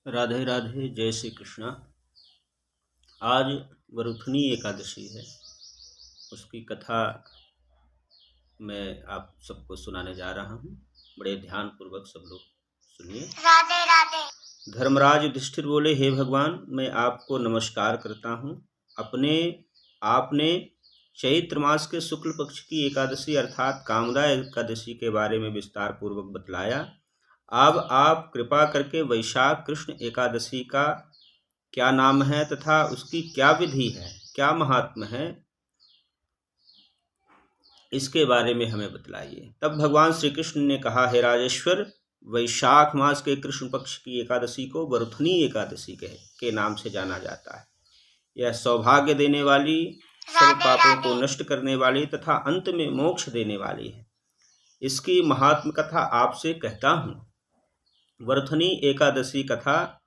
राधे राधे, जय श्री कृष्णा। आज वरुथनी एकादशी है। उसकी कथा मैं आप सबको सुनाने जा रहा हूँ। बड़े ध्यान पूर्वक सब लोग सुनिए। राधे राधे। धर्मराज युधिष्ठिर बोले, हे भगवान, मैं आपको नमस्कार करता हूँ। आपने चैत्र मास के शुक्ल पक्ष की एकादशी अर्थात कामदा एकादशी के बारे में विस्तार पूर्वक बतलाया। अब आप कृपा करके वैशाख कृष्ण एकादशी का क्या नाम है तथा उसकी क्या विधि है, क्या महात्म्य है, इसके बारे में हमें बतलाइए। तब भगवान श्री कृष्ण ने कहा, हे राजेश्वर, वैशाख मास के कृष्ण पक्ष की एकादशी को वरुथनी एकादशी के नाम से जाना जाता है। यह सौभाग्य देने वाली, सब पापों को नष्ट करने वाली तथा अंत में मोक्ष देने वाली है। इसकी महात्म कथा आपसे कहता हूँ। वरुथनी एकादशी कथा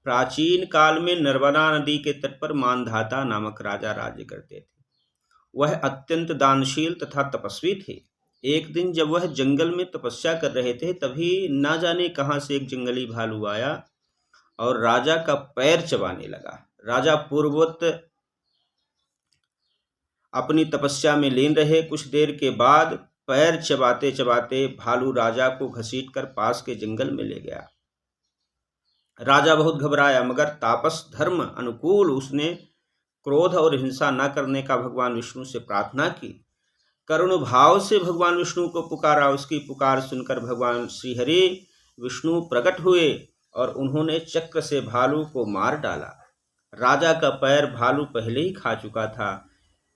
प्राचीन काल में नर्मदा नदी के तट पर मानधाता नामक राजा राज्य करते थे। वह अत्यंत दानशील तथा तपस्वी थे। एक दिन जब वह जंगल में तपस्या कर रहे थे, तभी न जाने कहां से एक जंगली भालू आया और राजा का पैर चबाने लगा। राजा पूर्ववत अपनी तपस्या में लीन रहे। कुछ देर के बाद पैर चबाते चबाते भालू राजा को घसीटकर पास के जंगल में ले गया। राजा बहुत घबराया, मगर तापस धर्म अनुकूल उसने क्रोध और हिंसा न करने का भगवान विष्णु से प्रार्थना की। करुण भाव से भगवान विष्णु को पुकारा। उसकी पुकार सुनकर भगवान श्रीहरि विष्णु प्रकट हुए और उन्होंने चक्र से भालू को मार डाला। राजा का पैर भालू पहले ही खा चुका था।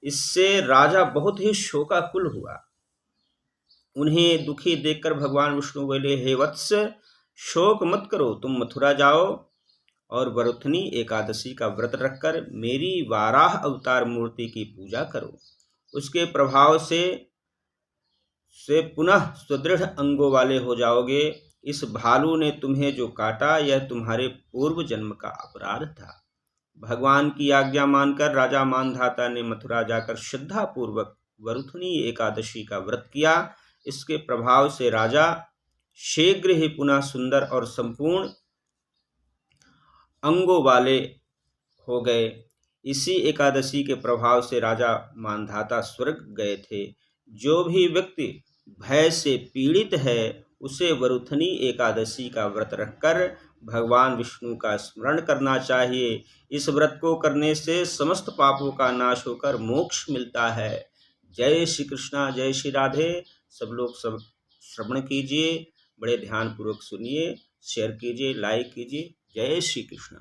इससे राजा बहुत ही शोकाकुल हुआ। उन्हें दुखी देखकर भगवान विष्णु बोले, हे वत्स, शोक मत करो, तुम मथुरा जाओ और वरुथनी एकादशी का व्रत रखकर मेरी वाराह अवतार मूर्ति की पूजा करो। उसके प्रभाव से पुनः सुदृढ़ अंगों वाले हो जाओगे। इस भालू ने तुम्हें जो काटा, यह तुम्हारे पूर्व जन्म का अपराध था। भगवान की आज्ञा मानकर राजा मानधाता ने मथुरा जाकर श्रद्धा पूर्वक वरुथनी एकादशी का व्रत किया। इसके प्रभाव से राजा शीघ्र ही पुनः सुंदर और संपूर्ण अंगों वाले हो गए। इसी एकादशी के प्रभाव से राजा मानधाता स्वर्ग गए थे। जो भी व्यक्ति भय से पीड़ित है, उसे वरुथनी एकादशी का व्रत रखकर भगवान विष्णु का स्मरण करना चाहिए। इस व्रत को करने से समस्त पापों का नाश होकर मोक्ष मिलता है। जय श्री कृष्णा, जय श्री राधे। सब लोग सब श्रवण कीजिए, बड़े ध्यान पूर्वक सुनिए, शेयर कीजिए, लाइक कीजिए। जय श्री कृष्ण।